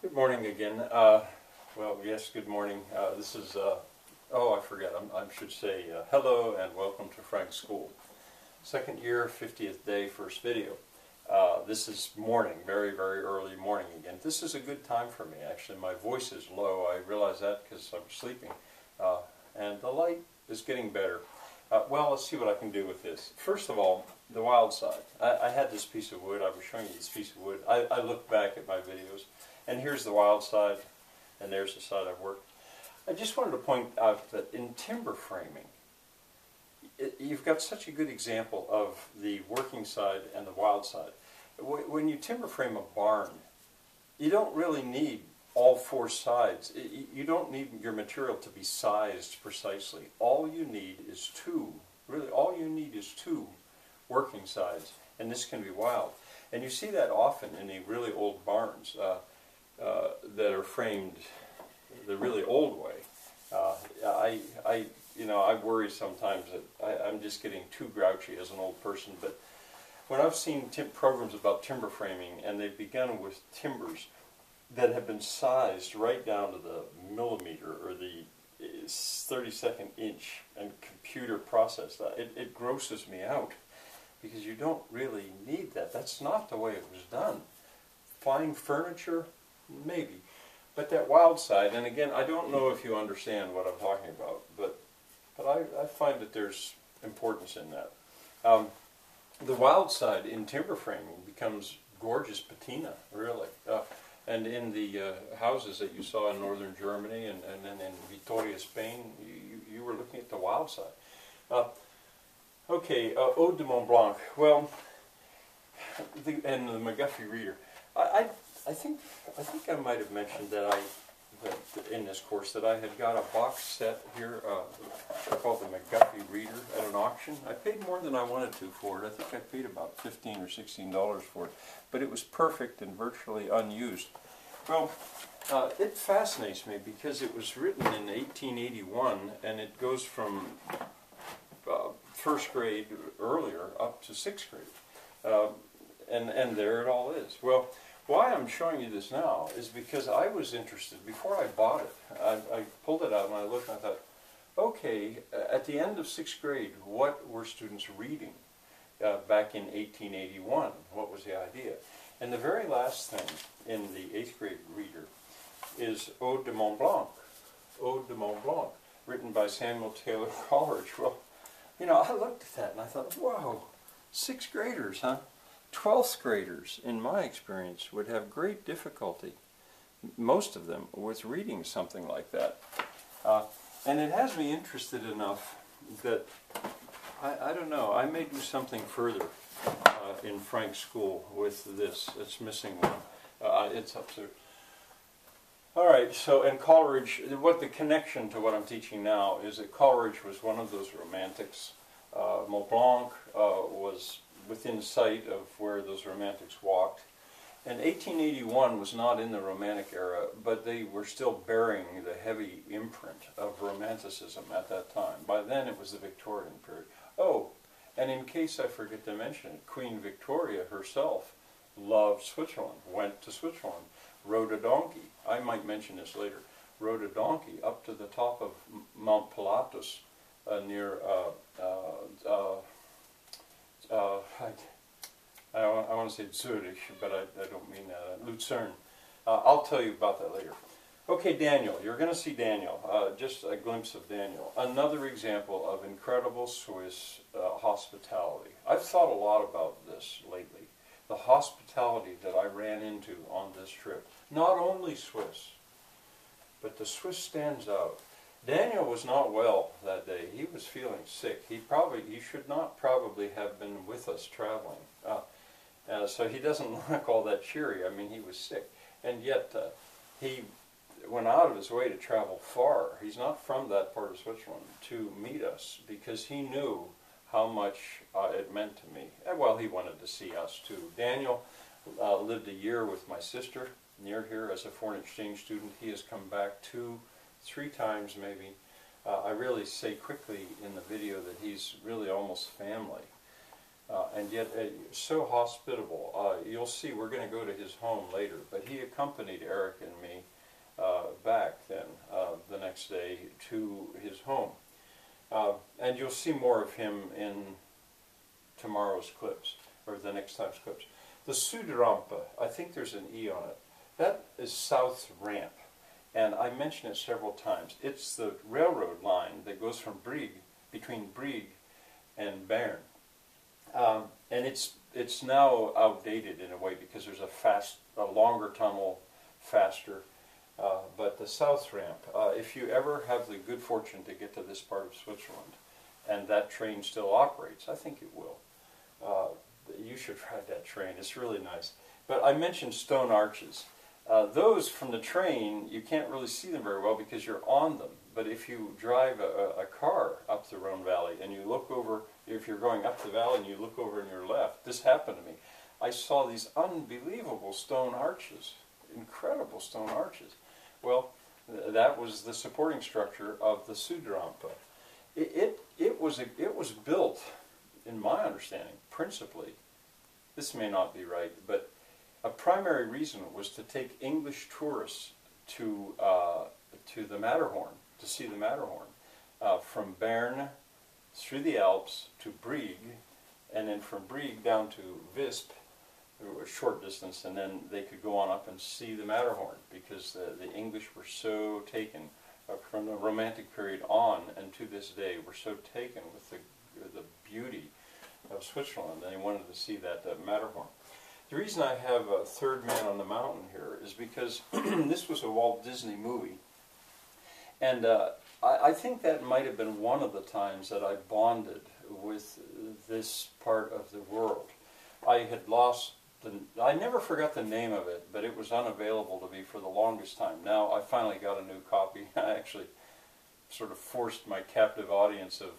Good morning again. Well, yes, good morning. This is, oh, I forget, I should say hello and welcome to Frank's School. Second year, 50th day, first video. This is morning, very, very early morning again. This is a good time for me, actually. My voice is low. I realize that because I'm sleeping. And the light is getting better. Well, let's see what I can do with this. First of all, the wild side. I had this piece of wood. I was showing you this piece of wood. I look back at my videos. And here's the wild side, and there's the side I've worked. I just wanted to point out that in timber framing, you've got such a good example of the working side and the wild side. When you timber frame a barn, you don't really need all four sides. You don't need your material to be sized precisely. All you need is two working sides, and this can be wild. And you see that often in the really old barns. That are framed the really old way. I worry sometimes that I'm just getting too grouchy as an old person, but when I've seen programs about timber framing and they've begun with timbers that have been sized right down to the millimeter or the 32nd inch and computer processed, it grosses me out because you don't really need that. That's not the way it was done. Fine furniture, maybe. But that wild side, and again, I don't know if you understand what I'm talking about, but I find that there's importance in that. The wild side in timber framing becomes gorgeous patina, really. And in the houses that you saw in northern Germany and then in Vitoria, Spain, you were looking at the wild side. Okay, Eau de Mont Blanc. Well, and the McGuffey reader. I think I might have mentioned that in this course that I had got a box set here called the McGuffey reader at an auction. I paid more than I wanted to for it. I think I paid about $15 or $16 for it, but it was perfect and virtually unused. Well, it fascinates me because it was written in 1881 and it goes from first grade earlier up to sixth grade, and there it all is. Well. Why I'm showing you this now is because I was interested, before I bought it, I pulled it out and I looked and I thought, okay, at the end of sixth grade, what were students reading back in 1881? What was the idea? And the very last thing in the eighth grade reader is Eau de Mont Blanc, Eau de Mont Blanc, written by Samuel Taylor Coleridge. Well, you know, I looked at that and I thought, whoa, sixth graders, huh? 12th graders, in my experience, would have great difficulty, most of them, with reading something like that. And it has me interested enough that, I don't know, I may do something further in Frank's School with this. It's missing one. It's up to... Alright, so, and Coleridge, what the connection to what I'm teaching now is that Coleridge was one of those romantics. Mont Blanc was within sight of where those romantics walked. And 1881 was not in the Romantic era, but they were still bearing the heavy imprint of Romanticism at that time. By then it was the Victorian period. Oh, and in case I forget to mention it, Queen Victoria herself loved Switzerland, went to Switzerland, rode a donkey. I might mention this later. Rode a donkey up to the top of Mount Pilatus near I want to say Zurich, but I don't mean that. Lucerne. I'll tell you about that later. Okay, Daniel. You're going to see Daniel. Just a glimpse of Daniel. Another example of incredible Swiss hospitality. I've thought a lot about this lately. The hospitality that I ran into on this trip. Not only Swiss, but the Swiss stands out. Daniel was not well that day. He was feeling sick. He should not probably have been with us traveling. So he doesn't look all that cheery. I mean, he was sick. And yet he went out of his way to travel far. He's not from that part of Switzerland to meet us because he knew how much it meant to me. And, well, he wanted to see us too. Daniel lived a year with my sister near here as a foreign exchange student. He has come back 2-3 times maybe. I really say quickly in the video that he's really almost family. and yet so hospitable. You'll see, we're going to go to his home later, but he accompanied Eric and me back then the next day to his home. And you'll see more of him in tomorrow's clips, or the next time's clips. The Sudrampe, I think there's an E on it. That is South Ramp, and I mentioned it several times. It's the railroad line that goes from Brig, between Brig and Bern. And it's now outdated in a way because there's a longer tunnel, faster. But the South Ramp, if you ever have the good fortune to get to this part of Switzerland, and that train still operates, I think it will. You should ride that train. It's really nice. But I mentioned stone arches. Those from the train, you can't really see them very well because you're on them. But if you drive a car up the Rhone Valley and you look over, if you're going up the valley and you look over on your left, this happened to me. I saw these unbelievable stone arches, incredible stone arches. Well, that was the supporting structure of the Sudrampe. It was built, in my understanding, principally, this may not be right, but a primary reason was to take English tourists to the Matterhorn, to see the Matterhorn, from Bern through the Alps to Brig, and then from Brig down to Visp, a short distance, and then they could go on up and see the Matterhorn, because the English were so taken from the Romantic period on and to this day, were so taken with the beauty of Switzerland, and they wanted to see that Matterhorn. The reason I have a Third Man on the Mountain here is because this was a Walt Disney movie, and I think that might have been one of the times that I bonded with this part of the world. I had lost I never forgot the name of it, but it was unavailable to me for the longest time. Now I finally got a new copy. I actually sort of forced my captive audience of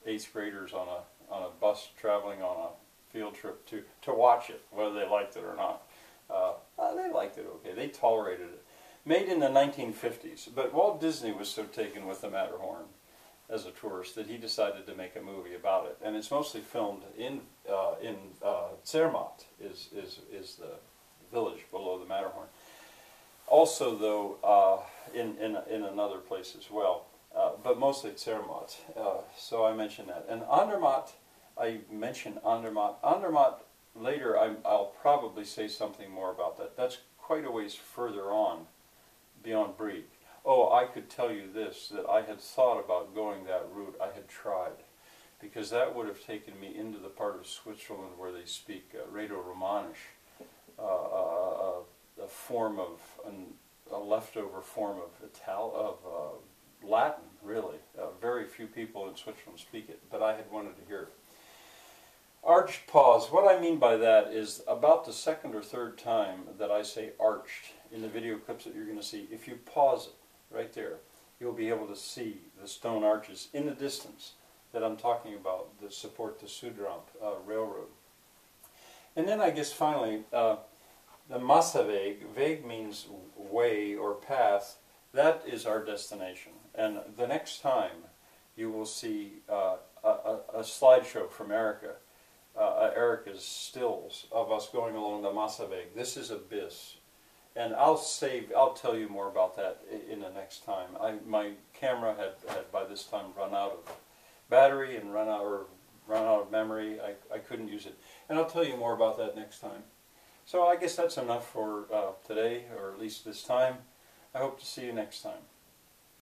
8th graders on a bus traveling on a field trip to watch it, whether they liked it or not. They liked it okay. They tolerated it. Made in the 1950s, but Walt Disney was so taken with the Matterhorn as a tourist that he decided to make a movie about it, and it's mostly filmed in Zermatt, is the village below the Matterhorn. Also, though, in another place as well, but mostly at Zermatt. So I mentioned that. And Andermatt, I mentioned Andermatt. Andermatt, later I'll probably say something more about that. That's quite a ways further on, beyond Brig. Oh, I could tell you this, that I had thought about going that route. I had tried, because that would have taken me into the part of Switzerland where they speak Rhaeto-Romanisch, a form of a leftover form of Latin, really. Very few people in Switzerland speak it, but I had wanted to hear it. Arched pause. What I mean by that is about the second or third time that I say arched in the video clips that you're going to see, if you pause it right there, you'll be able to see the stone arches in the distance that I'm talking about that support the Sudrampe railroad. And then I guess finally, the Massaweg, Weg means way or path, that is our destination. And the next time you will see a slideshow from Erica's stills of us going along the Massaweg. This is Abyss. And I'll tell you more about that in the next time. My camera had by this time run out of battery and run out of memory. I couldn't use it. And I'll tell you more about that next time. So I guess that's enough for today, or at least this time. I hope to see you next time.